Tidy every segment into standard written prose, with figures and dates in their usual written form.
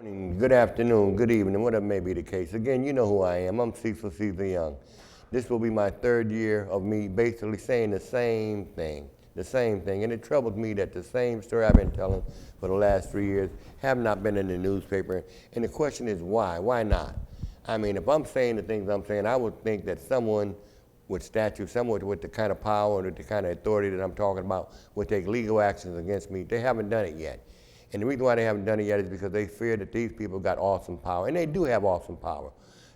Morning, good afternoon, good evening, whatever may be the case. Again, you know who I am. I'm Cecil Young. This will be my third year of me basically saying the same thing. And it troubles me that the same story I've been telling for the last 3 years have not been in the newspaper. And the question is why? Why not? I mean, if I'm saying the things I'm saying, I would think that someone with statute, someone with the kind of power and the kind of authority that I'm talking about would take legal actions against me. They haven't done it yet. And the reason why they haven't done it yet is because they fear that these people got awesome power. And they do have awesome power.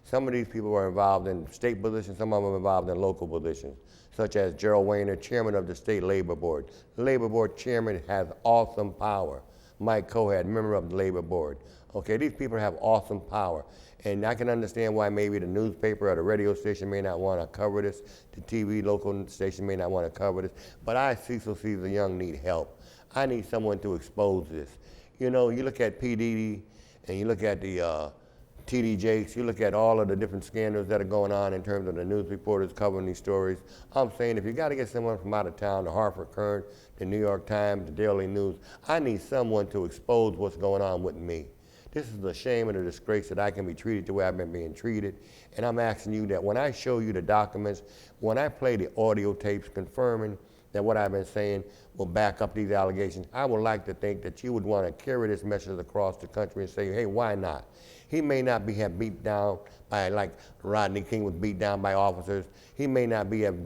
Some of these people are involved in state positions, some of them are involved in local positions, such as Gerald Weiner, chairman of the State Labor Board. The Labor Board chairman has awesome power. Mike Cohad, member of the Labor Board. Okay, these people have awesome power. And I can understand why maybe the newspaper or the radio station may not want to cover this, the TV local station may not want to cover this, but I, Cecil Young, need help. I need someone to expose this. You know, you look at PDD and you look at the TD Jakes, you look at all of the different scandals that are going on in terms of the news reporters covering these stories. I'm saying if you got to get someone from out of town, the Hartford Courant, the New York Times, the Daily News, I need someone to expose what's going on with me. This is a shame and a disgrace that I can be treated the way I've been being treated. And I'm asking you that when I show you the documents, when I play the audio tapes confirming that what I've been saying will back up these allegations, I would like to think that you would want to carry this message across the country and say, hey, why not? He may not be have beat down by, like Rodney King was beat down by officers. He may not be have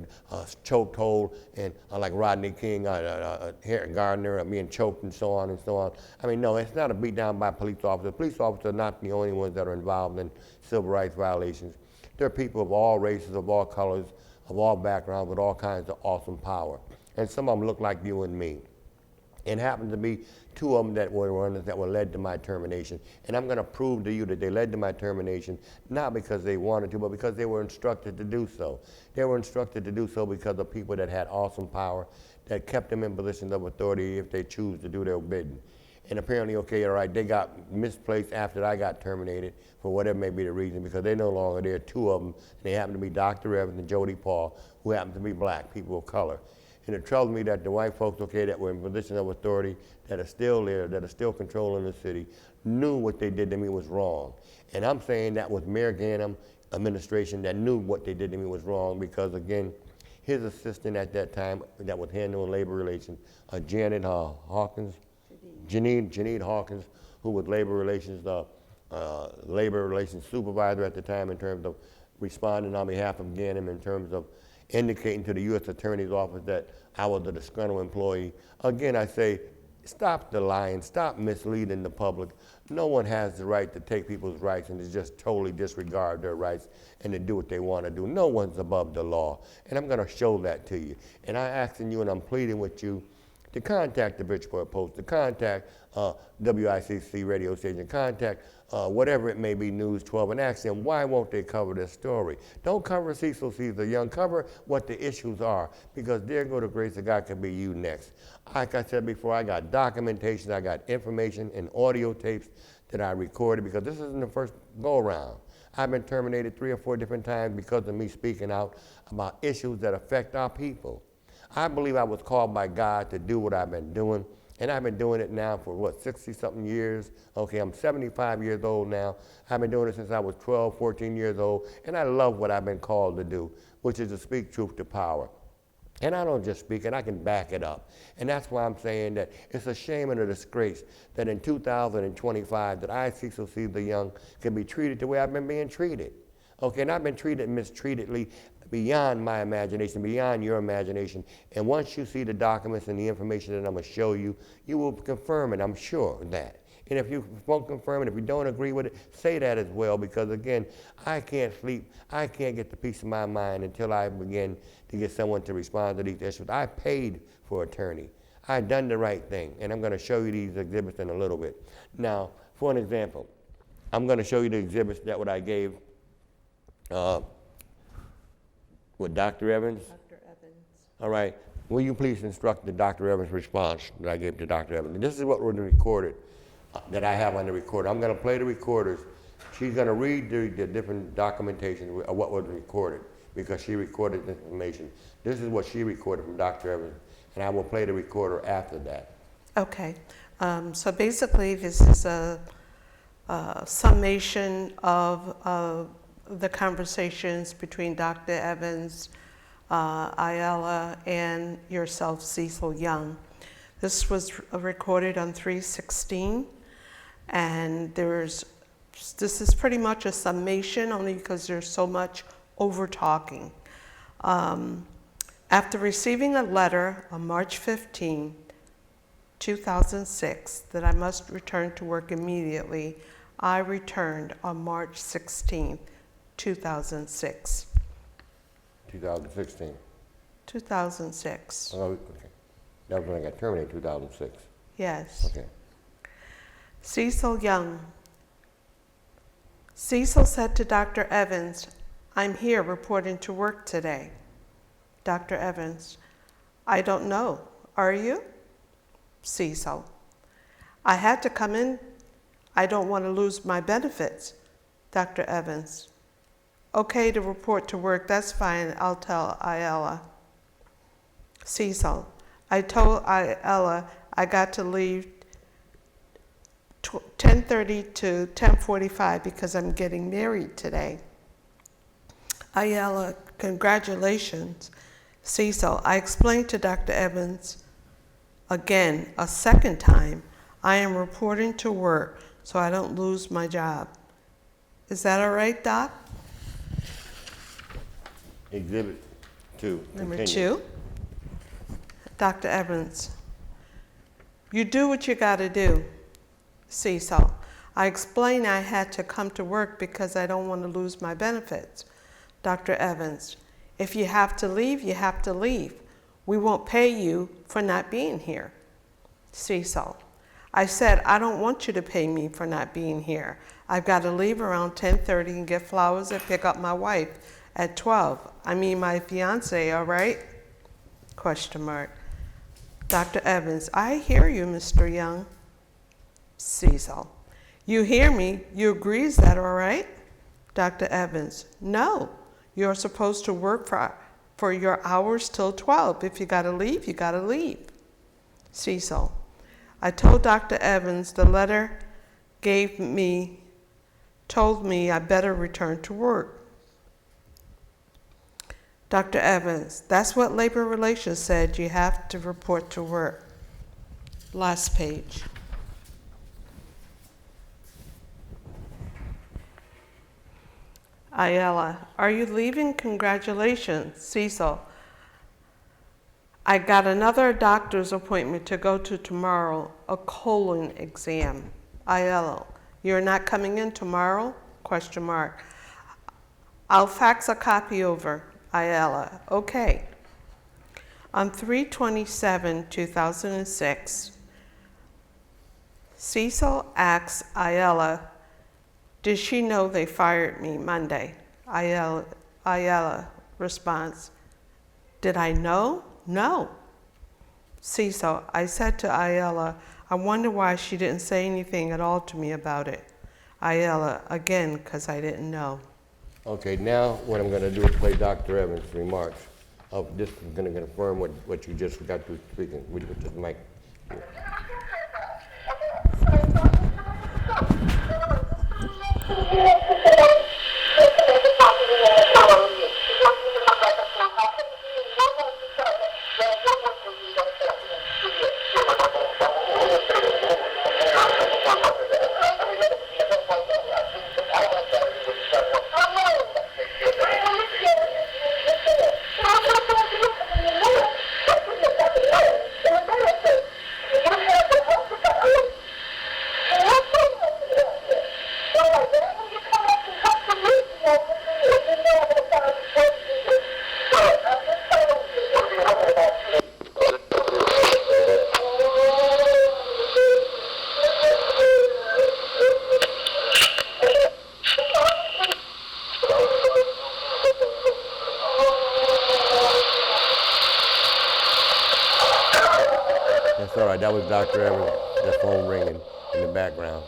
choked whole and like Rodney King, Harry Gardner, being choked and so on and so on. I mean, no, it's not a beat down by police officers. Police officers are not the only ones that are involved in civil rights violations. There are people of all races, of all colors, of all backgrounds, with all kinds of awesome power. And some of them look like you and me. It happened to be two of them that were led to my termination. And I'm going to prove to you that they led to my termination, not because they wanted to, but because they were instructed to do so. They were instructed to do so because of people that had awesome power, that kept them in positions of authority if they choose to do their bidding. And apparently, okay, all right, they got misplaced after I got terminated for whatever may be the reason, because they're no longer there, two of them. And they happen to be Dr. Evans and Jody Paul, who happen to be black, people of color. And it troubles me that the white folks, okay, that were in positions of authority, that are still there, that are still controlling the city, knew what they did to me was wrong. And I'm saying that was Mayor Ganem administration that knew what they did to me was wrong, because again, his assistant at that time that was handling labor relations, Janet Hawkins, Janine Hawkins, who was labor relations supervisor at the time in terms of responding on behalf of Ganem in terms of indicating to the U.S. Attorney's Office that I was a disgruntled employee. Again, I say, stop the lying, stop misleading the public. No one has the right to take people's rights and to just totally disregard their rights and to do what they want to do. No one's above the law, and I'm going to show that to you. And I'm asking you and I'm pleading with you to contact the Bridgeport Post, to contact WICC radio station, contact whatever it may be, News 12, and ask them why won't they cover this story. Don't cover Cecil Young, cover what the issues are, because there go the grace of God could be you next. Like I said before, I got documentation, I got information and audio tapes that I recorded, because this isn't the first go around. I've been terminated 3 or 4 different times because of me speaking out about issues that affect our people. I believe I was called by God to do what I've been doing, and I've been doing it now for, 60-something years. Okay, I'm 75 years old now. I've been doing it since I was 12, 14 years old, and I love what I've been called to do, which is to speak truth to power. And I don't just speak it, I can back it up. And that's why I'm saying that it's a shame and a disgrace that in 2025 that I, Cecil Young, can be treated the way I've been being treated. Okay, and I've been treated mistreatedly beyond my imagination, beyond your imagination. And once you see the documents and the information that I'm going to show you, you will confirm it, I'm sure of that. And if you won't confirm it, if you don't agree with it, say that as well, because again, I can't sleep, I can't get the peace of my mind until I begin to get someone to respond to these issues. I paid for an attorney. I've done the right thing, and I'm going to show you these exhibits in a little bit. Now, for an example, I'm going to show you the exhibits that what I gave with Dr. Evans? Dr. Evans. All right. Will you please instruct the Dr. Evans response that I gave to Dr. Evans? And this is what was recorded, that I have on the recorder. I'm going to play the recorders. She's going to read the different documentation of what was recorded, because she recorded the information. This is what she recorded from Dr. Evans, and I will play the recorder after that. Okay. So basically, this is a summation of the conversations between Dr. Evans, Ayala, and yourself, Cecil Young. This was recorded on 3/16, and this is pretty much a summation, only because there's so much over talking. After receiving a letter on March 15, 2006, that I must return to work immediately, I returned on March 16, 2006. 2016. 2006. Oh, okay. That was when I got terminated, 2006. Yes. Okay. Cecil Young. Cecil said to Dr. Evans, "I'm here reporting to work today." Dr. Evans, "I don't know. Are you?" Cecil, "I had to come in. I don't want to lose my benefits." Dr. Evans, "Okay to report to work. That's fine. I'll tell Ayala." Cecil, "I told Ayala I got to leave 10:30 to 10:45 because I'm getting married today." Ayala, "Congratulations." Cecil, "I explained to Dr. Evans again, a second time, I am reporting to work so I don't lose my job. Is that all right, Doc?" Exhibit 2. Number Continue. 2, Dr. Evans, "You do what you got to do." Cecil, "I explained I had to come to work because I don't want to lose my benefits." Dr. Evans, "If you have to leave, you have to leave. We won't pay you for not being here." Cecil, "I said I don't want you to pay me for not being here. I've got to leave around 10:30 and get flowers and pick up my wife at 12. I mean my fiance, all right?" Question mark. Dr. Evans, "I hear you, Mr. Young." Cecil, "You hear me? You agree, is that all right?" Dr. Evans, "No. You're supposed to work for your hours till 12. If you gotta leave, you gotta leave." Cecil, "I told Dr. Evans the letter told me I better return to work." Dr. Evans, "That's what Labor Relations said, you have to report to work." Last page. Ayala, "Are you leaving? Congratulations." Cecil, "I got another doctor's appointment to go to tomorrow, a colon exam." Ayala, "You're not coming in tomorrow? Question mark. "I'll fax a copy over." Ayala, "Okay." On 3/27/2006, Cecil asks Ayala, "Did she know they fired me Monday?" Ayala responds, "Did I know? No." Cecil, "I said to Ayala, I wonder why she didn't say anything at all to me about it." Ayala, again, "Because I didn't know." Okay, now what I'm going to do is play Dr. Evans' remarks. This is going to confirm what you just got to speaking with this mic. That's all right. That was Dr. Evans, that phone ringing in the background.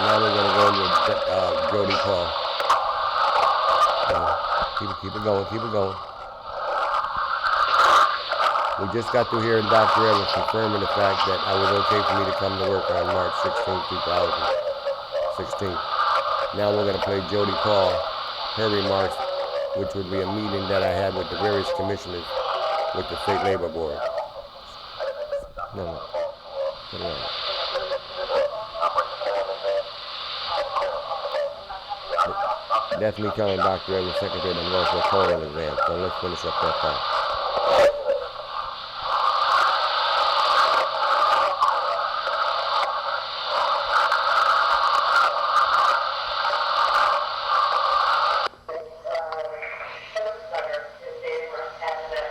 Now we're going to go into Jody Paul. Keep it going, keep it going. We just got through hearing Dr. Evans confirming the fact that I was okay for me to come to work on March 16, 2016. Now we're going to play Jody Paul, her remarks, which would be a meeting that I had with the various commissioners with the State Labor Board. No. Put it on. That's me telling Dr. Evans, Secretary, that I'm going for a polling exam, so let's finish up that part.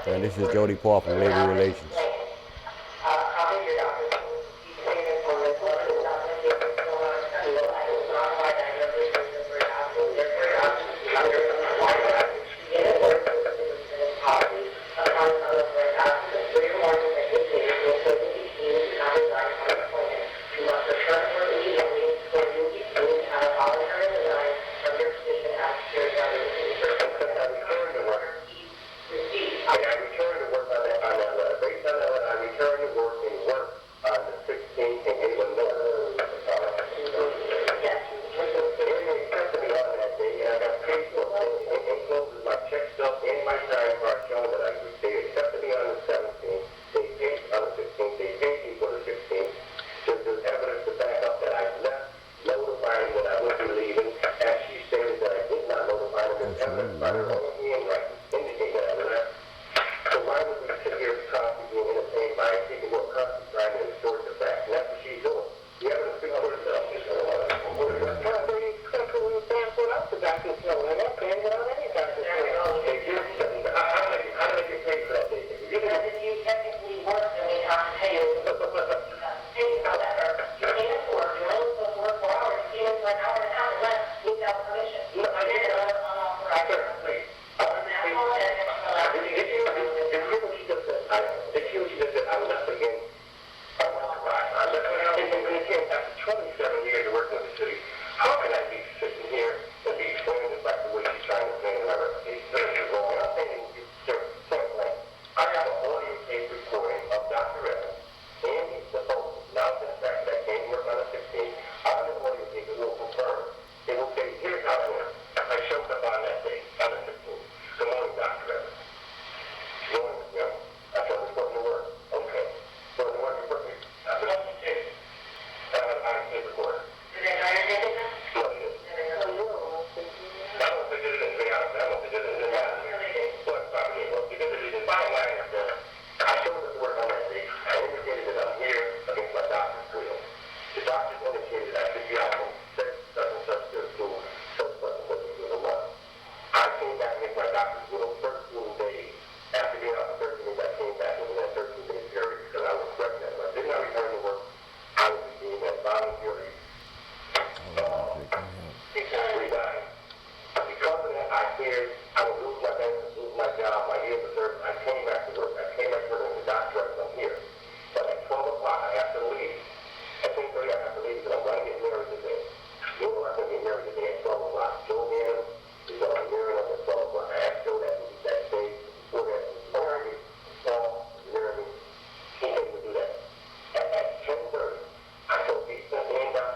And this is Jody Paul from Labor Relations. after 27 years of working in the city, how can I be sitting here and be explaining this like the way she's trying to explain my reputation? This is wrong. And I'm saying, sir, point blank, I have an audio tape recording of Dr. Evans and the folks, now in the fact that I came to work on the 16th, I have an audio tape that will confirm. It will say, here's how I am. I showed up on that day, on the 16th. Good morning, Dr. Evans. Good morning, yeah. I thought this wasn't work. Okay. So it wasn't working. I said, what's the tape? I tape recorder. Is that how you're taking that? No, it is. I don't think it is, to be honest. I don't think it is. But probably it was, because it is bottom line up there. I showed up to work on that day. I indicated that I'm here against my doctor's will. The doctor indicated I should be out from such and such to school, such and such to do the month. I came back against my doctor's will 13 days. After being out for 13 days, I came back within that 13-day period because I was pregnant. If I did not return to work, I would be deemed as voluntary. Resign. Because of that, I feared I would lose my benefits, lose my job, my years of service. I came back to work. I came back to work as a doctor as I'm here. But at 12 o'clock, I have to leave. At 10:30, I have to leave because I'm going to get married today. You know, I'm going to get married today at 12 o'clock. Joe Gannon is going to be married at 12 o'clock. I asked Joe that day before that. Marry me, Paul, marry me. He didn't do that. At 10:30, I told Cecil and Dr.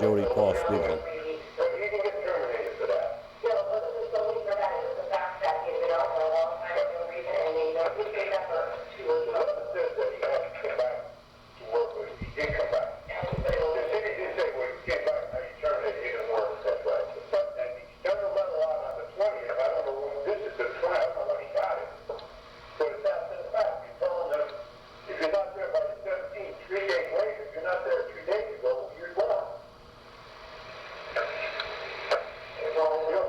Jody Paul speaking. He can get terminated for that. Yeah, but it's only for that. It's the fact that he's been out for a long time for no reason, and he gave that for 2 weeks. Nothing says that he has to come back to work, but he did come back. The city did say, well, he came back, now you terminated, he didn't work. That's right. And he sent a letter out on the 20th. I don't know when this is the 20th. I don't know when he got it. But it's after the fact. He told them, if you're not there by the 17th, 3 days later, if you're not there 2 days ago, you're gone. You're an attorney.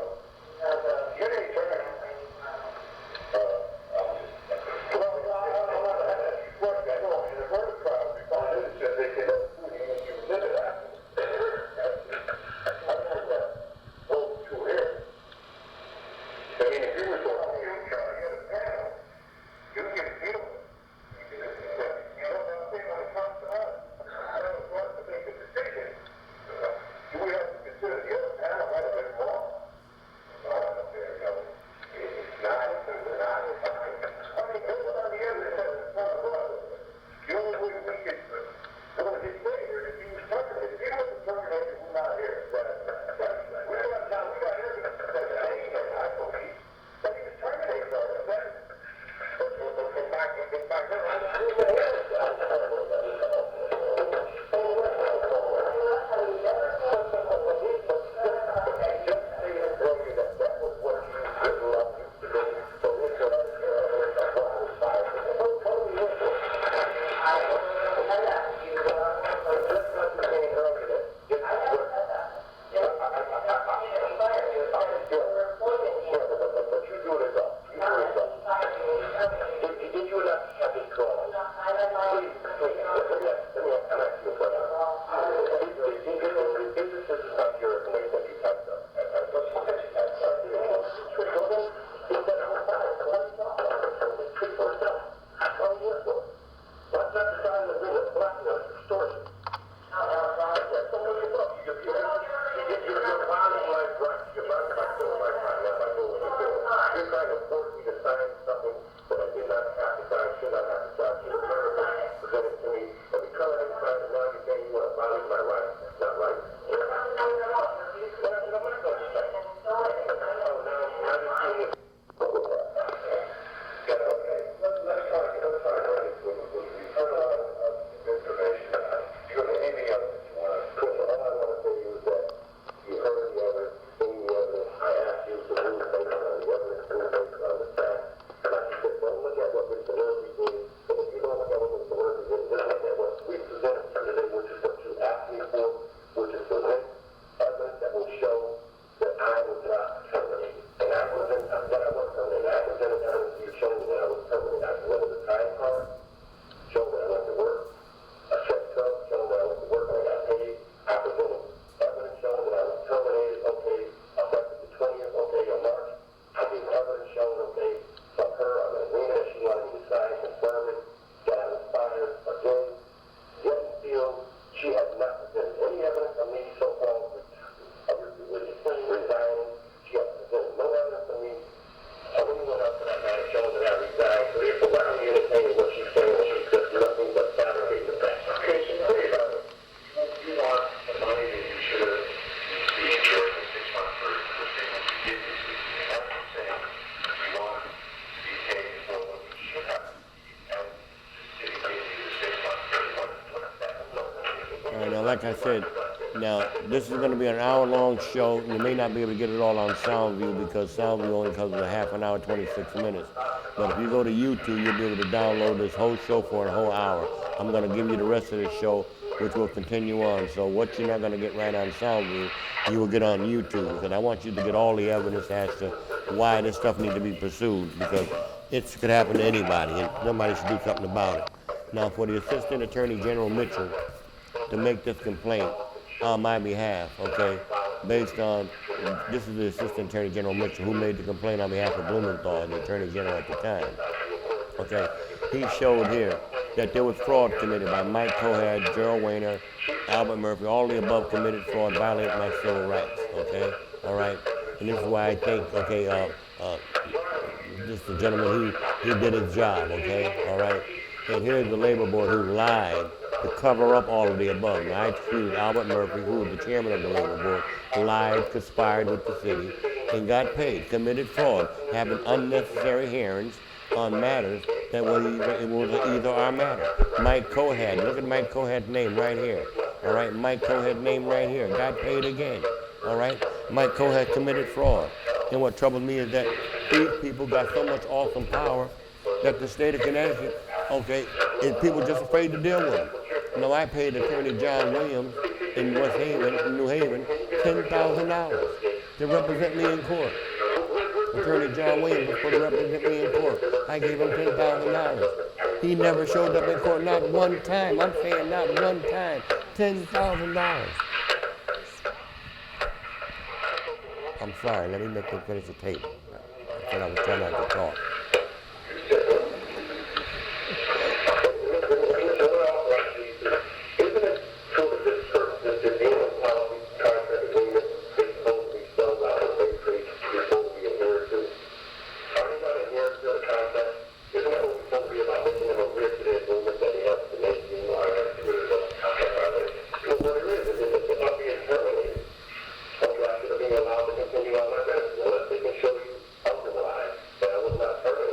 Like I said, now this is going to be an hour-long show. You may not be able to get it all on SoundView because SoundView only covers a half an hour, 26 minutes. But if you go to YouTube, you'll be able to download this whole show for a whole hour. I'm going to give you the rest of the show, which will continue on. So what you're not going to get right on SoundView, you will get on YouTube. Because I want you to get all the evidence as to why this stuff needs to be pursued. Because it could happen to anybody, and somebody should do something about it. Now, for the Assistant Attorney General Mitchell to make this complaint on my behalf, okay, based on, this is the Assistant Attorney General Mitchell who made the complaint on behalf of Blumenthal, the Attorney General at the time, okay. He showed here that there was fraud committed by Mike Cohad, Gerald Weiner, Albert Murphy, all the above committed fraud, violated my civil rights, okay, all right. And this is why I think, okay, this is the gentleman, he did his job, okay, all right. And here's the labor board who lied to cover up all of the above. Now, I accused Albert Murphy, who was the chairman of the labor board, lied, conspired with the city, and got paid, committed fraud, having unnecessary hearings on matters that was either our matter. Mike Cohad, look at Mike Cohad's name right here. All right, Mike Cohad's name right here, got paid again. All right, Mike Cohad committed fraud. And what troubles me is that these people got so much awesome power that the state of Connecticut, okay, and people just afraid to deal with them. You know, I paid Attorney John Williams in West Haven, New Haven, $10,000 to represent me in court. Attorney John Williams was supposed to represent me in court. I gave him $10,000. He never showed up in court, not one time. I'm saying not one time. $10,000. I'm sorry, let me make them finish the tape. I said I was trying not to talk. Allowed to continue on my business unless they can show you otherwise. But I was not terminated.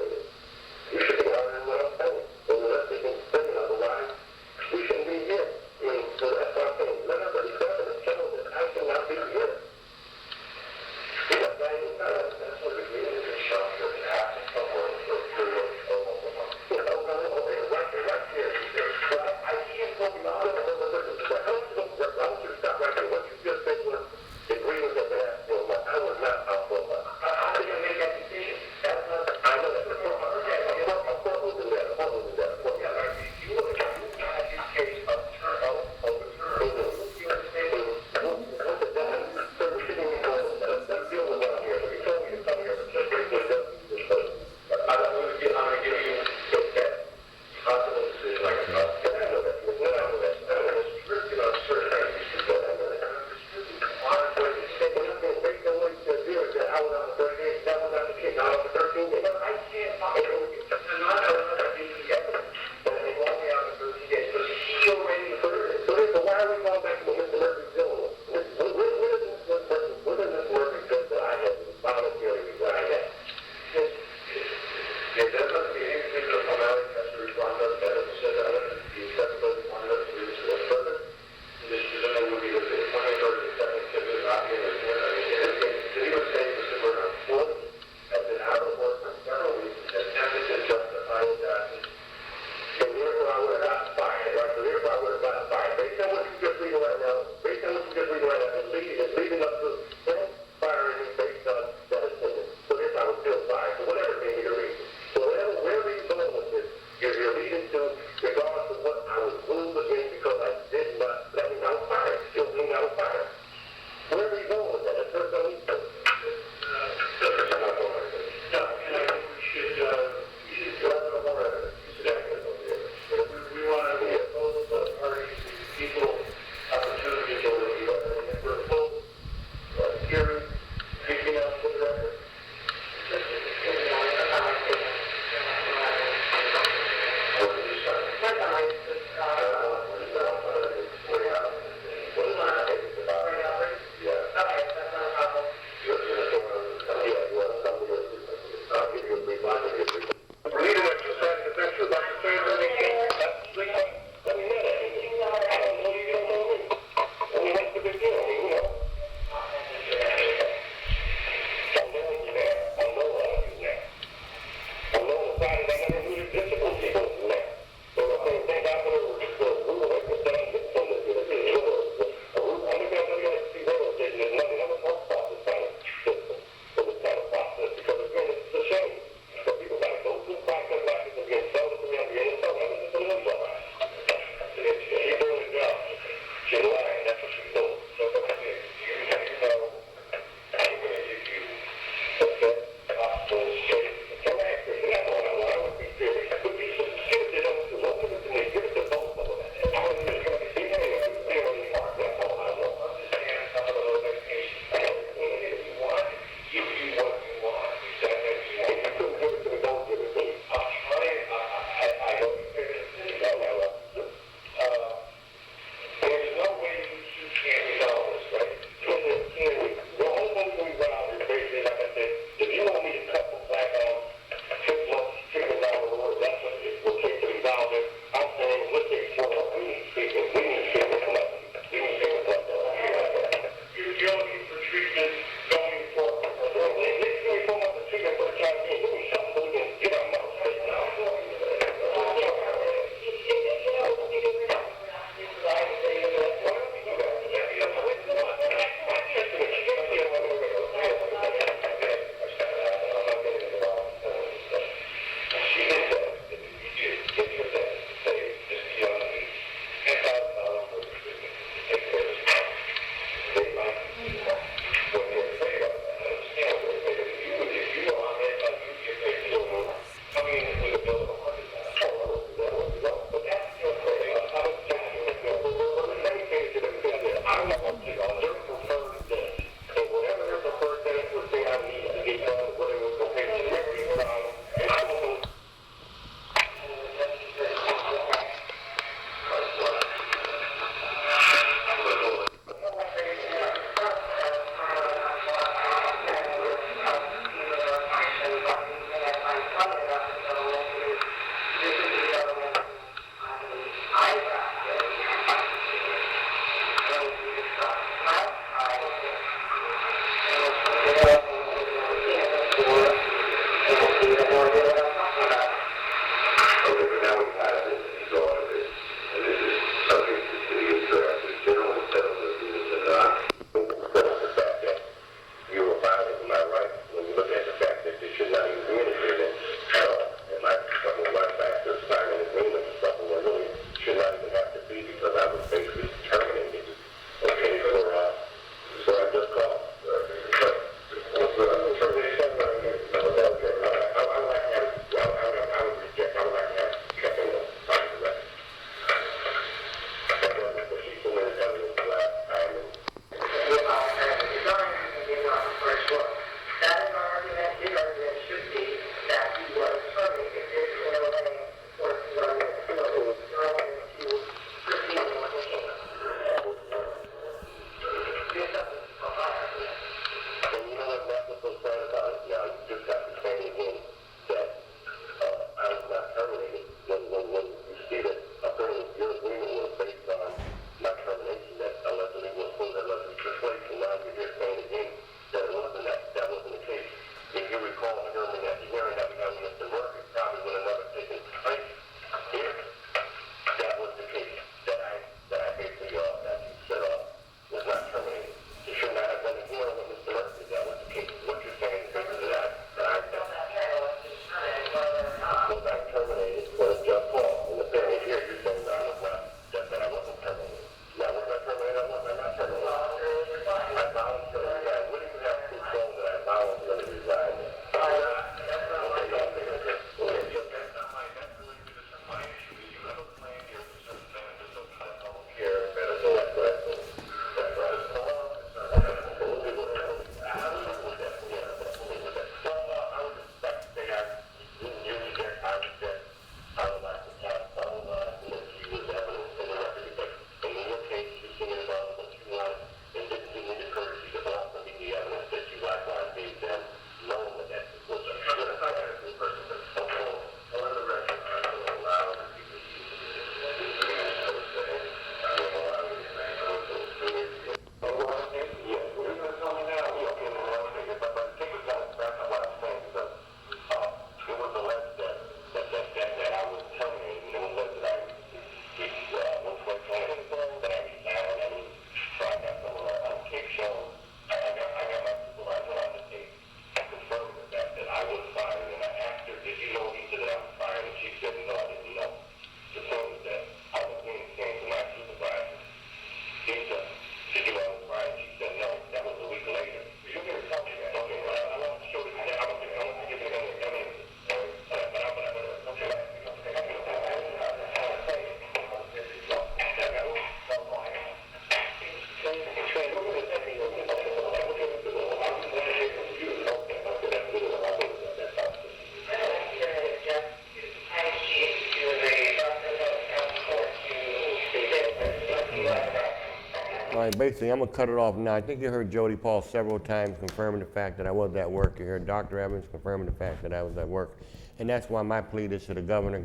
right, basically, I'm gonna cut it off now. I think you heard Jody Paul several times confirming the fact that I was at work. You heard Dr. Evans confirming the fact that I was at work. And that's why my plea is to the governor,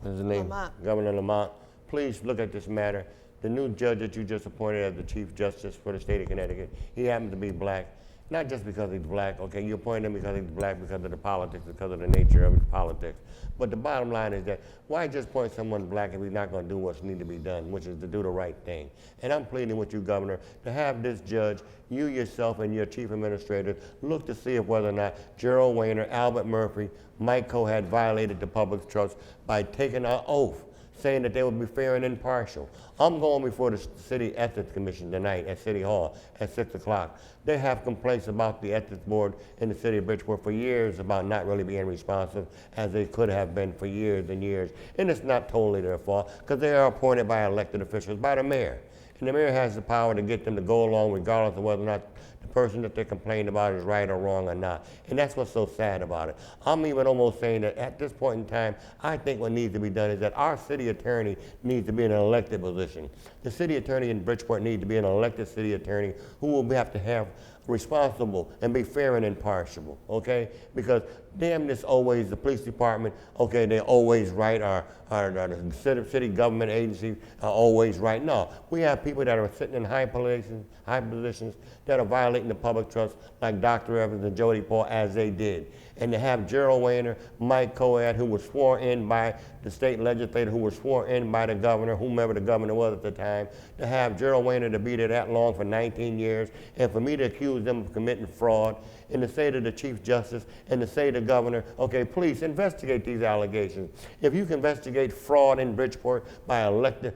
what's his name? Lamont. Governor Lamont. Please look at this matter. The new judge that you just appointed as the Chief Justice for the state of Connecticut, he happens to be black. Not just because he's black, okay, you appointed him because he's black, because of the politics, because of the nature of his politics. But the bottom line is that, why just appoint someone black if he's not gonna do what's need to be done, which is to do the right thing? And I'm pleading with you, Governor, to have this judge, you yourself and your chief administrator, look to see if whether or not Gerald Weiner, Albert Murphy, Mike Coe had violated the public trust by taking an oath saying that they would be fair and impartial. I'm going before the City Ethics Commission tonight at City Hall at 6 o'clock. They have complaints about the Ethics Board in the city of Bridgeport for years about not really being responsive as they could have been for years and years. And it's not totally their fault, because they are appointed by elected officials, by the mayor. And the mayor has the power to get them to go along regardless of whether or not the person that they're complaining about is right or wrong or not. And that's what's so sad about it. I'm even almost saying that at this point in time, I think what needs to be done is that our city attorney needs to be in an elected position. The city attorney in Bridgeport needs to be an elected city attorney who will have to have responsible and be fair and impartial, okay? Because damn this always, the police department, okay, they're always right, the city government agencies are always right. No, we have people that are sitting in high positions that are violating the public trust, like Dr. Evans and Jody Paul, as they did. And to have Gerald Weiner, Mike Coe, who was sworn in by the state legislator, who was sworn in by the governor, whomever the governor was at the time, to have Gerald Weiner to be there that long for 19 years, and for me to accuse them of committing fraud, and to say to the Chief Justice and to say to the governor, okay, please investigate these allegations. If you can investigate fraud in Bridgeport by unelected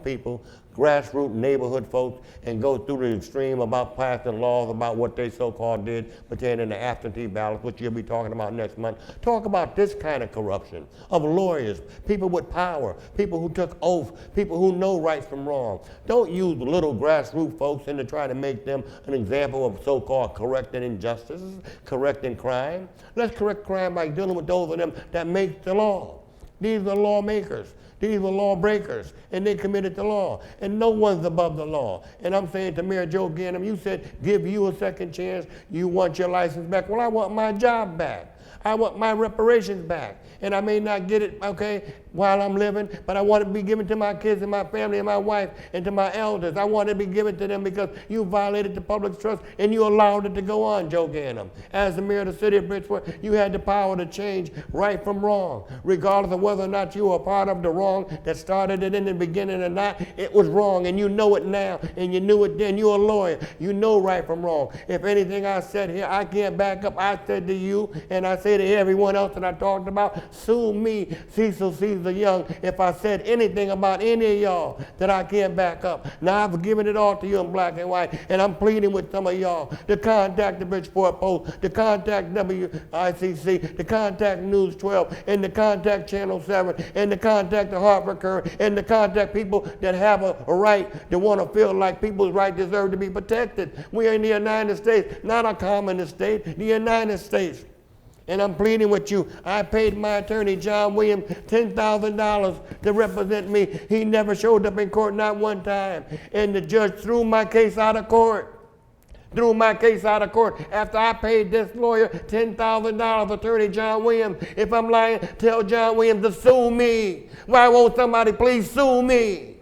people, grassroots neighborhood folks, and go through the extreme about passing laws about what they so-called did pertaining to absentee ballots, which you'll be talking about next month. Talk about this kind of corruption of lawyers, people with power, people who took oath, people who know right from wrong. Don't use little grassroots folks and to try to make them an example of so-called correcting injustices, correcting crime. Let's correct crime by dealing with those of them that make the law. These are lawmakers. These were lawbreakers, and they committed the law. And no one's above the law. And I'm saying to Mayor Joe Ganim, you said give you a second chance. You want your license back. Well, I want my job back. I want my reparations back. And I may not get it, okay, while I'm living, but I want it to be given to my kids and my family and my wife and to my elders. I want it to be given to them because you violated the public trust and you allowed it to go on, Joe Ganim. As the mayor of the city of Bridgeport, you had the power to change right from wrong. Regardless of whether or not you were part of the wrong that started it in the beginning or not, it was wrong, and you know it now, and you knew it then. You're a lawyer. You know right from wrong. If anything I said here, I can't back up. I said to you, and I say to everyone else that I talked about, sue me, Cecil the Young, if I said anything about any of y'all that I can't back up. Now I've given it all to you in black and white, and I'm pleading with some of y'all to contact the Bridgeport Post, to contact WICC, to contact News 12, and to contact Channel 7, and to contact the Hartford Courant, and to contact people that have a right to want to feel like people's rights deserve to be protected. We are in the United States, not a communist state, the United States. And I'm pleading with you. I paid my attorney, John Williams, $10,000 to represent me. He never showed up in court, not one time. And the judge threw my case out of court. Threw my case out of court after I paid this lawyer $10,000, attorney John Williams. If I'm lying, tell John Williams to sue me. Why won't somebody please sue me?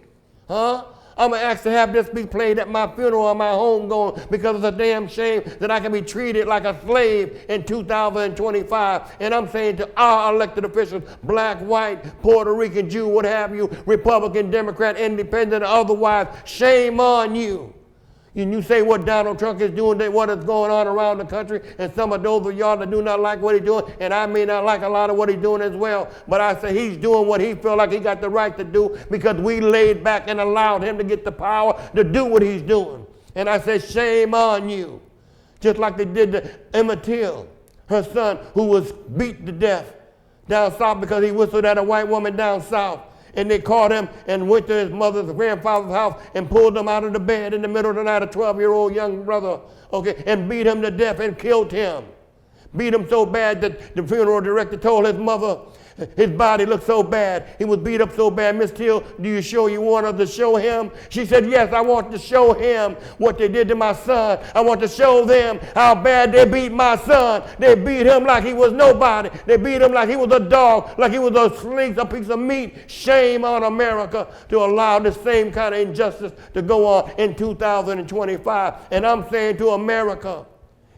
Huh? I'm going to ask to have this be played at my funeral or my home going because it's a damn shame that I can be treated like a slave in 2025. And I'm saying to our elected officials, black, white, Puerto Rican, Jew, what have you, Republican, Democrat, Independent, or otherwise, shame on you. And you say what Donald Trump is doing, what is going on around the country, and some of those of y'all that do not like what he's doing, and I may not like a lot of what he's doing as well, but I say he's doing what he feels like he got the right to do because we laid back and allowed him to get the power to do what he's doing. And I say shame on you. Just like they did to Emmett Till, her son, who was beat to death down south because he whistled at a white woman down south. And they caught him and went to his mother's grandfather's house and pulled him out of the bed in the middle of the night, a 12-year-old young brother, okay, and beat him to death and killed him. Beat him so bad that the funeral director told his mother, His body looked so bad. He was beat up so bad. Miss Till, do you sure you want us to show him? She said, yes, I want to show him what they did to my son. I want to show them how bad they beat my son. They beat him like he was nobody. They beat him like he was a dog, like he was a slink, a piece of meat. Shame on America to allow the same kind of injustice to go on in 2025. And I'm saying to America,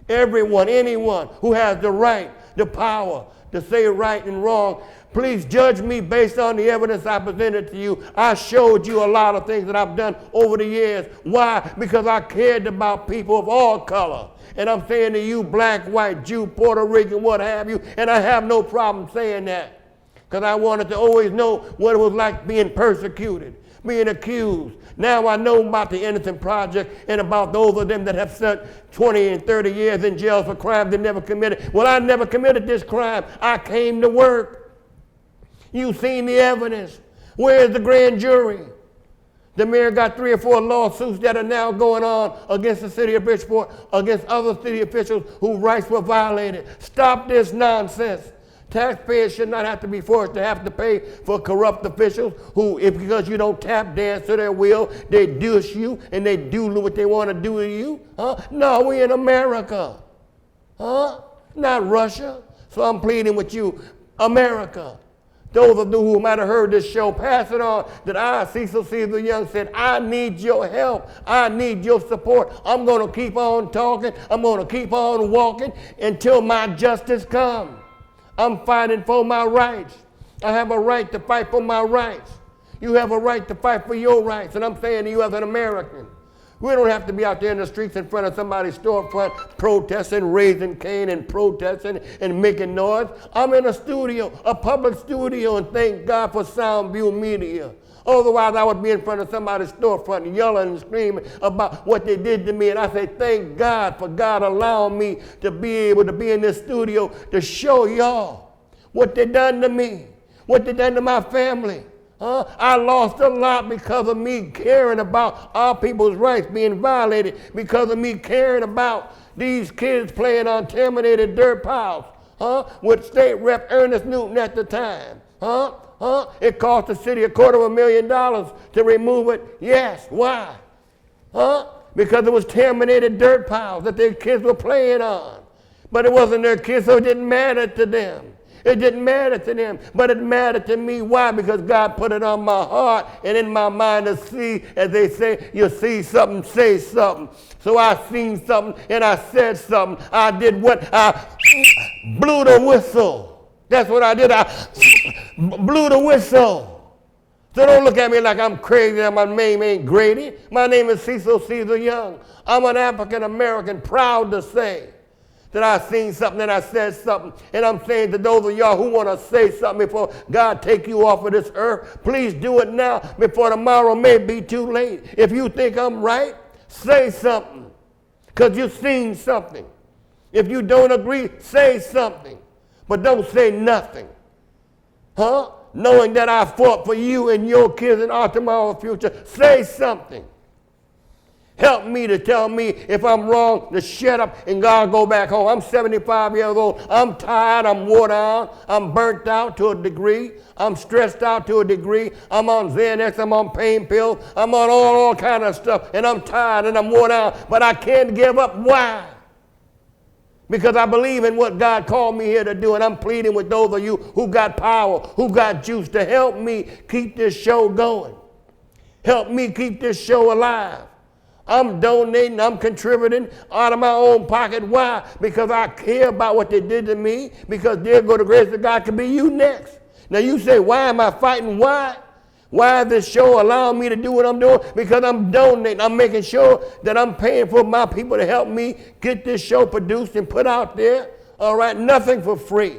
everyone, anyone who has the right, the power to say right and wrong, please judge me based on the evidence I presented to you. I showed you a lot of things that I've done over the years. Why? Because I cared about people of all color. And I'm saying to you, black, white, Jew, Puerto Rican, what have you, and I have no problem saying that. Because I wanted to always know what it was like being persecuted, being accused. Now I know about the Innocent Project and about those of them that have spent 20 and 30 years in jail for crimes they never committed. Well, I never committed this crime. I came to work. You've seen the evidence. Where's the grand jury? The mayor got 3 or 4 lawsuits that are now going on against the city of Bridgeport, against other city officials whose rights were violated. Stop this nonsense. Taxpayers should not have to be forced to have to pay for corrupt officials who, if because you don't tap dance to their will, they douche you and they do what they want to do to you. Huh? No, we in America. Huh? Not Russia. So I'm pleading with you, America. Those of you who might have heard this show, pass it on that I, Cecil Young, said, I need your help. I need your support. I'm going to keep on talking. I'm going to keep on walking until my justice comes. I'm fighting for my rights. I have a right to fight for my rights. You have a right to fight for your rights. And I'm saying to you as an American, we don't have to be out there in the streets in front of somebody's storefront protesting, raising Cain and protesting and making noise. I'm in a studio, a public studio, and thank God for Soundview Media. Otherwise, I would be in front of somebody's storefront yelling and screaming about what they did to me. And I say, thank God for God allowing me to be able to be in this studio to show y'all what they done to me, what they done to my family. I lost a lot because of me caring about our people's rights being violated, because of me caring about these kids playing on terminated dirt piles, with State Rep Ernest Newton at the time. It cost the city $250,000 to remove it. Yes. Why? Because it was terminated dirt piles that their kids were playing on. But it wasn't their kids, so it didn't matter to them. It didn't matter to them, but it mattered to me. Why? Because God put it on my heart and in my mind to see, as they say, you see something, say something. So I seen something and I said something. I did what? I blew the whistle. That's what I did. I blew the whistle. So don't look at me like I'm crazy and my name ain't Grady. My name is Cecil Young. I'm an African American, proud to say that I seen something and I said something. And I'm saying to those of y'all who want to say something before God take you off of this earth, please do it now before tomorrow may be too late. If you think I'm right, say something, because you've seen something. If you don't agree, say something. But don't say nothing. Knowing that I fought for you and your kids and our tomorrow future, say something. Help me to tell me if I'm wrong, to shut up and God go back home. I'm 75 years old. I'm tired. I'm wore down. I'm burnt out to a degree. I'm stressed out to a degree. I'm on Xanax. I'm on pain pills. I'm on all kind of stuff. And I'm tired and I'm wore down. But I can't give up. Why? Because I believe in what God called me here to do, and I'm pleading with those of you who got power, who got juice, to help me keep this show going. Help me keep this show alive. I'm donating, I'm contributing out of my own pocket. Why? Because I care about what they did to me, because there go the grace of God could be you next. Now you say, why am I fighting? Why? Why is this show allowing me to do what I'm doing? Because I'm donating. I'm making sure that I'm paying for my people to help me get this show produced and put out there. All right, nothing for free.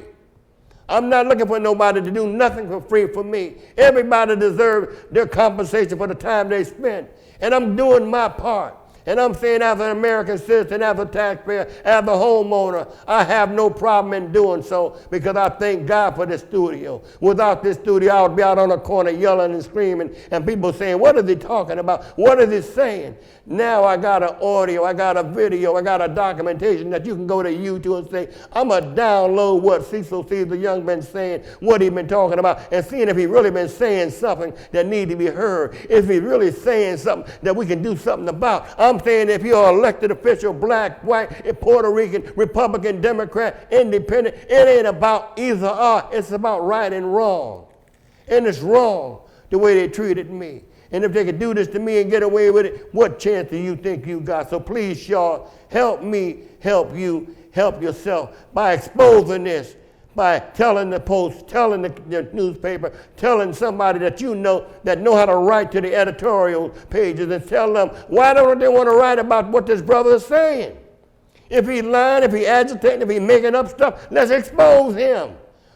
I'm not looking for nobody to do nothing for free for me. Everybody deserves their compensation for the time they spend. And I'm doing my part. And I'm saying as an American citizen, as a taxpayer, as a homeowner, I have no problem in doing so because I thank God for this studio. Without this studio, I would be out on a corner yelling and screaming and people saying, what is he talking about? What is he saying? Now I got an audio, I got a video, I got a documentation that you can go to YouTube and say, I'm going to download what Cecil the Young been saying, what he been talking about, and seeing if he really been saying something that need to be heard. If he really saying something that we can do something about. I'm saying if you're an elected official, black, white, Puerto Rican, Republican, Democrat, independent, it ain't about either or. It's about right and wrong. And it's wrong the way they treated me. And if they could do this to me and get away with it, what chance do you think you got? So please, y'all, help me, help you, help yourself by exposing this, by telling the Post, telling the newspaper, telling somebody that you know that know how to write to the editorial pages and tell them, why don't they want to write about what this brother is saying? If he's lying, if he's agitating, if he's making up stuff, let's expose him.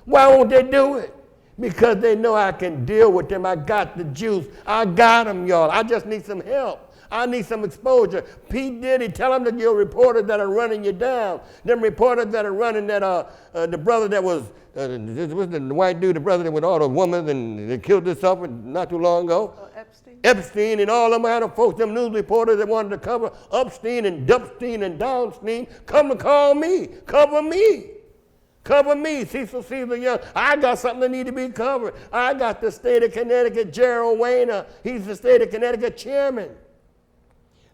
Why won't they do it? Because they know I can deal with them. I got the juice. I got them, y'all. I just need some help. I need some exposure. P. Diddy, tell them that you're reporters that are running you down. Them reporters that are running that, the brother that was, the white dude, the brother that with all the women and they killed this up not too long ago. Epstein? Epstein and all them kind of folks, them news reporters that wanted to cover Upstein and Dupstein and Downstein, come and call me. Cover me. Cover me, Cecil the Young. I got something that need to be covered. I got the state of Connecticut, Gerald Wayner. He's the state of Connecticut chairman.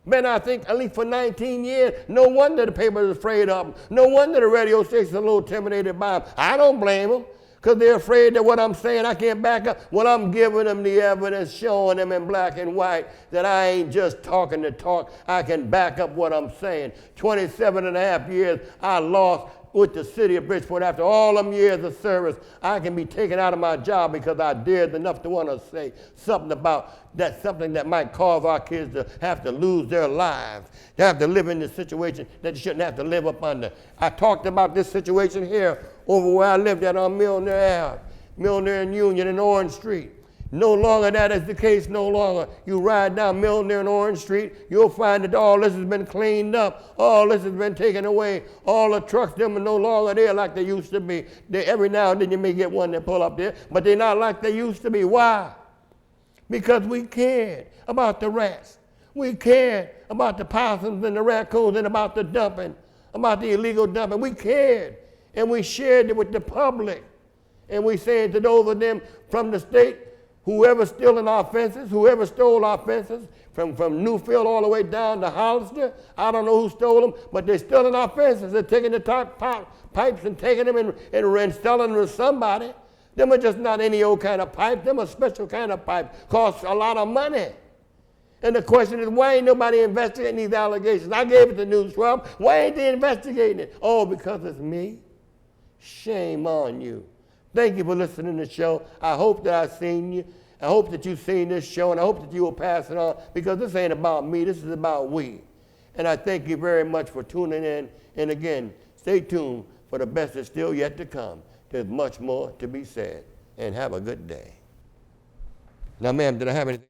Man, I think at least for 19 years, no wonder the paper is afraid of him. No wonder the radio station's a little intimidated by him. I don't blame them because they're afraid that what I'm saying I can't back up. Well, I'm giving them the evidence, showing them in black and white that I ain't just talking the talk. I can back up what I'm saying. 27 and a half years I lost with the city of Bridgeport. After all them years of service, I can be taken out of my job because I dared enough to want to say something about that, something that might cause our kids to have to lose their lives, to have to live in this situation that they shouldn't have to live up under. I talked about this situation here over where I lived at on Milner Ave, Milner and Union and Orange Street. No longer that is the case, no longer. You ride down Milner and Orange Street, you'll find that all this has been cleaned up, all this has been taken away, all the trucks, them are no longer there like they used to be. Every now and then you may get one that pull up there, but they're not like they used to be. Why? Because we cared about the rats. We cared about the possums and the raccoons and about the dumping, about the illegal dumping. We cared, and we shared it with the public. And we said to those of them from the state, whoever stealing our fences, whoever stole our fences, from Newfield all the way down to Hollister, I don't know who stole them, but they're stealing our fences. They're taking the pipes and taking them and selling them to somebody. Them are just not any old kind of pipe. Them are special kind of pipe. Cost a lot of money. And the question is, why ain't nobody investigating these allegations? I gave it to News 12. Why ain't they investigating it? Oh, because it's me? Shame on you. Thank you for listening to the show. I hope that I've seen you. I hope that you've seen this show, and I hope that you will pass it on, because this ain't about me. This is about we. And I thank you very much for tuning in. And again, stay tuned for the best is still yet to come. There's much more to be said. And have a good day. Now, ma'am, did I have anything?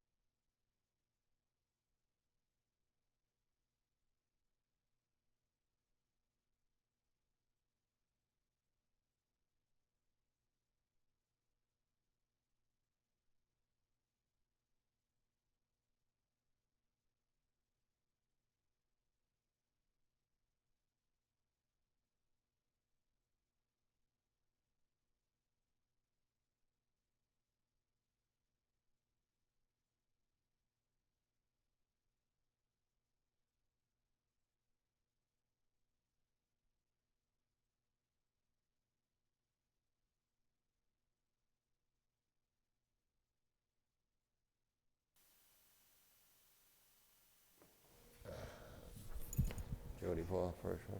Jody Paul, first one.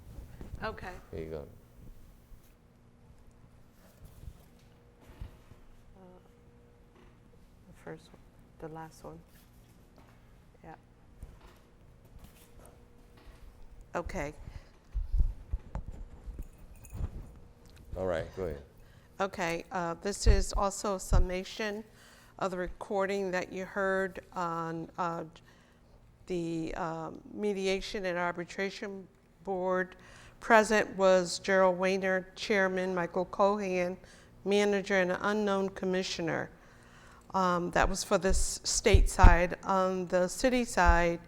Okay. Here you go. The first one, the last one. Yeah. Okay. All right, go ahead. Okay, this is also a summation of the recording that you heard on The Mediation and Arbitration Board. Present was Gerald Wayner, Chairman, Michael Cohan, Manager, and an unknown Commissioner. That was for the state side. On the city side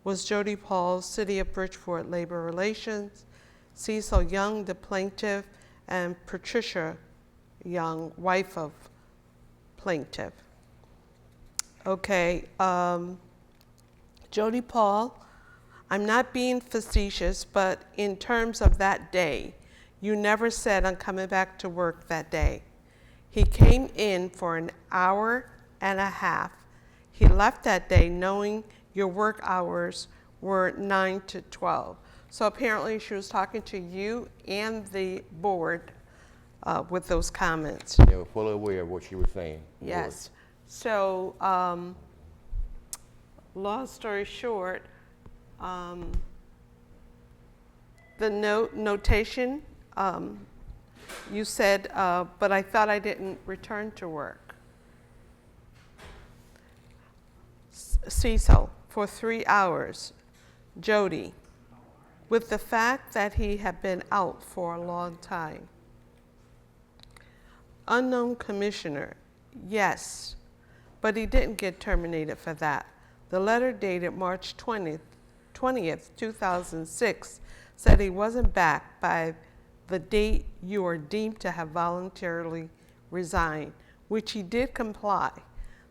was Jody Paul, City of Bridgeport Labor Relations, Cecil Young, the plaintiff, and Patricia Young, wife of plaintiff. Okay, Jody Paul, I'm not being facetious, but in terms of that day, you never said I'm coming back to work that day. He came in for an hour and a half. He left that day knowing your work hours were 9 to 12. So apparently she was talking to you and the board with those comments. They were fully aware of what she was saying. Yes. So, long story short, the notation, you said, but I thought I didn't return to work. Cecil, for 3 hours. Jody, with the fact that he had been out for a long time. Unknown Commissioner, yes, but he didn't get terminated for that. The letter dated March 20th, 2006 said he wasn't back by the date you are deemed to have voluntarily resigned, which he did comply.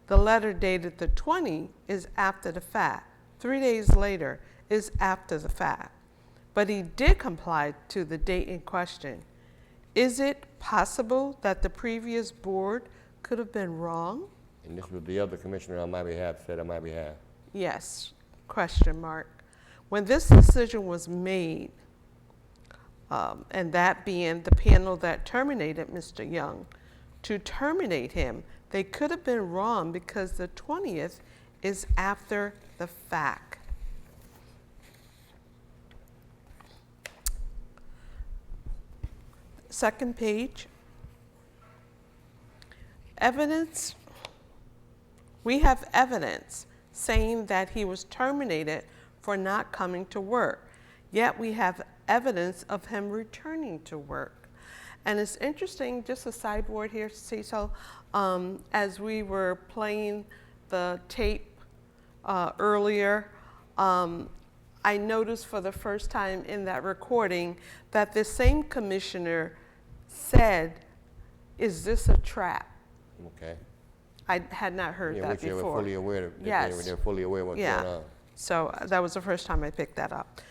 The letter dated the 20th is after the fact. 3 days later is after the fact. But he did comply to the date in question. Is it possible that the previous board could have been wrong? And this was the other commissioner on my behalf said on my behalf. Yes, question mark. When this decision was made, and that being the panel that terminated Mr. Young, to terminate him, they could have been wrong because the 20th is after the fact. Second page. Evidence. We have evidence saying that he was terminated for not coming to work. Yet we have evidence of him returning to work. And it's interesting, just a sideboard here, Cecil, as we were playing the tape earlier, I noticed for the first time in that recording that the same commissioner said, "Is this a trap?" Okay. I had not heard that which they before. were fully aware of. Yes. They were fully aware of what's going on. So that was the first time I picked that up.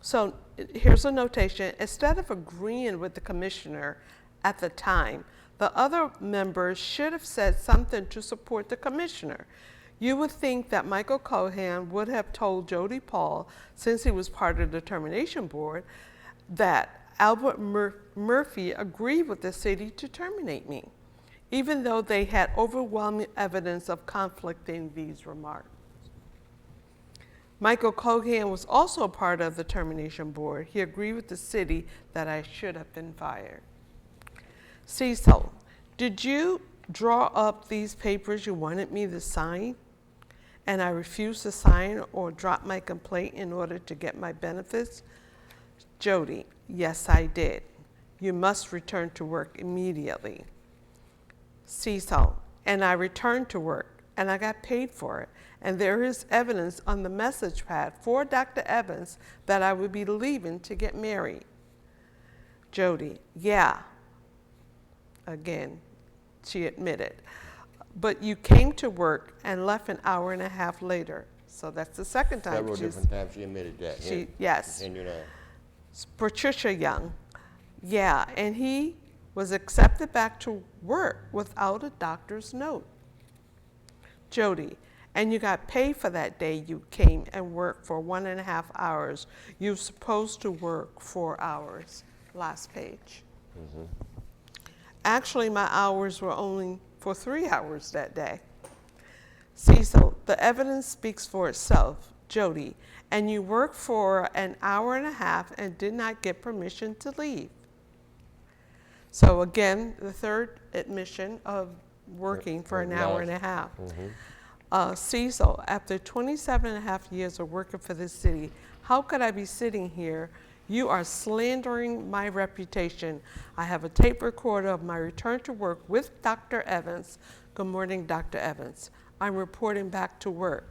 So here's a notation. Instead of agreeing with the commissioner at the time, the other members should have said something to support the commissioner. You would think that Michael Cohan would have told Jody Paul, since he was part of the termination board, that Albert Murphy agreed with the city to terminate me, even though they had overwhelming evidence of conflicting these remarks. Michael Cohan was also a part of the termination board. He agreed with the city that I should have been fired. Cecil, did you draw up these papers you wanted me to sign, and I refused to sign or drop my complaint in order to get my benefits? Jody, yes, I did. You must return to work immediately. Cecil, and I returned to work, and I got paid for it. And there is evidence on the message pad for Dr. Evans that I would be leaving to get married. Jody, yeah. Again, she admitted. But you came to work and left an hour and a half later. So that's the second time. Several different times she admitted that. Yes. And you know. Patricia Young, yeah, and he was accepted back to work without a doctor's note. Jody, and you got paid for that day you came and worked for 1.5 hours. You're supposed to work 4 hours. Last page. Mm-hmm. Actually, my hours were only for 3 hours that day. Cecil, the evidence speaks for itself. Jody, and you worked for an hour and a half and did not get permission to leave. So again, the third admission of working for an hour and a half. Cecil, after 27 and a half years of working for this city, how could I be sitting here? You are slandering my reputation. I have a tape recorder of my return to work with Dr. Evans. Good morning, Dr. Evans. I'm reporting back to work.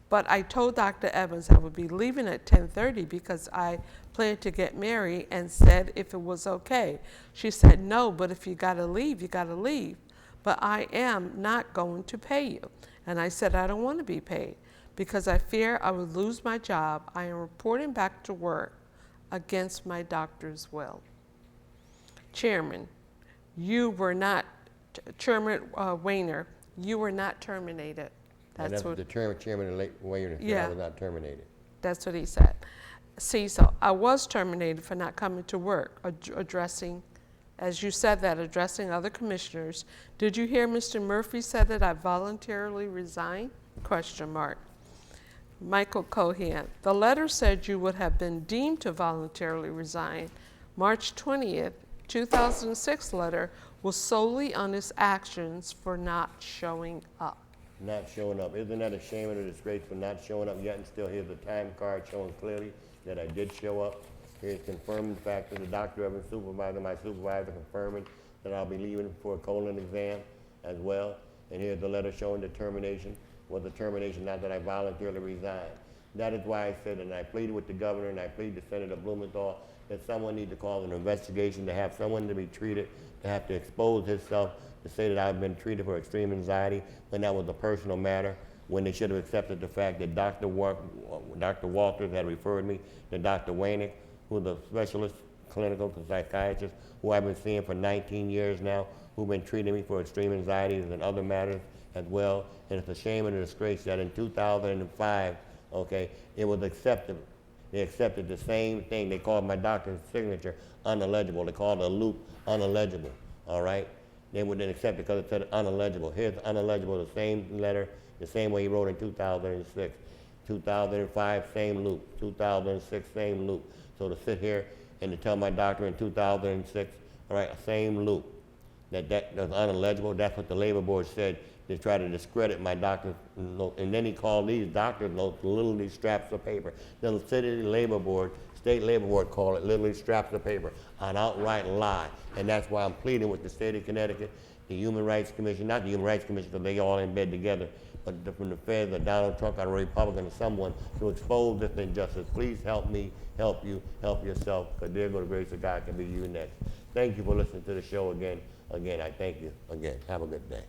But I told Dr. Evans I would be leaving at 10:30 because I planned to get married and said if it was okay. She said, no, but if you gotta leave, you gotta leave. But I am not going to pay you. And I said, I don't want to be paid because I fear I would lose my job. I am reporting back to work against my doctor's will. Chairman, you were not, Chairman Weiner, you were not terminated. And that's what the chairman Wayne said, Yeah. I was not terminated. That's what he said. Cecil, I was terminated for not coming to work, addressing, as you said that, addressing other commissioners. Did you hear Mr. Murphy said that I voluntarily resigned? Question mark. Michael Cohen, the letter said you would have been deemed to voluntarily resign. March 20th, 2006 letter was solely on his actions for not showing up. Not showing up. Isn't that a shame and a disgrace for not showing up yet and still here's the time card showing clearly that I did show up. Here's confirming the fact that the doctor of my supervisor confirming that I'll be leaving for a colon exam as well. And here's the letter showing the termination was a termination, not that I voluntarily resigned. That is why I said, and I pleaded with the governor and I pleaded to Senator Blumenthal that someone need to call an investigation, to have someone to be treated, to have to expose himself, to say that I've been treated for extreme anxiety when that was a personal matter, when they should have accepted the fact that Dr. Walters had referred me to Dr. Wainick, who's a specialist clinical psychiatrist who I've been seeing for 19 years now, who've been treating me for extreme anxieties and other matters as well. And it's a shame and a disgrace that in 2005, okay, it was accepted. They accepted the same thing. They called my doctor's signature unillegible. They called the loop unillegible, all right? They wouldn't accept it because it said unillegible. Here's unillegible, the same letter, the same way he wrote in 2006. 2005, same loop. 2006, same loop. So to sit here and to tell my doctor in 2006, all right, same loop, that was unillegible, that's what the labor board said. They try to discredit my doctor's note. And then he called these doctor's notes literally straps of paper. The city labor board, state labor board called it literally straps of paper, an outright lie. And that's why I'm pleading with the state of Connecticut, the Human Rights Commission, not the Human Rights Commission because they all in bed together, but from the feds, Donald Trump, or a Republican, or someone to expose this injustice. Please help me, help you, help yourself, because there go the grace of God can be you next. Thank you for listening to the show again. Again, I thank you. Again, have a good day.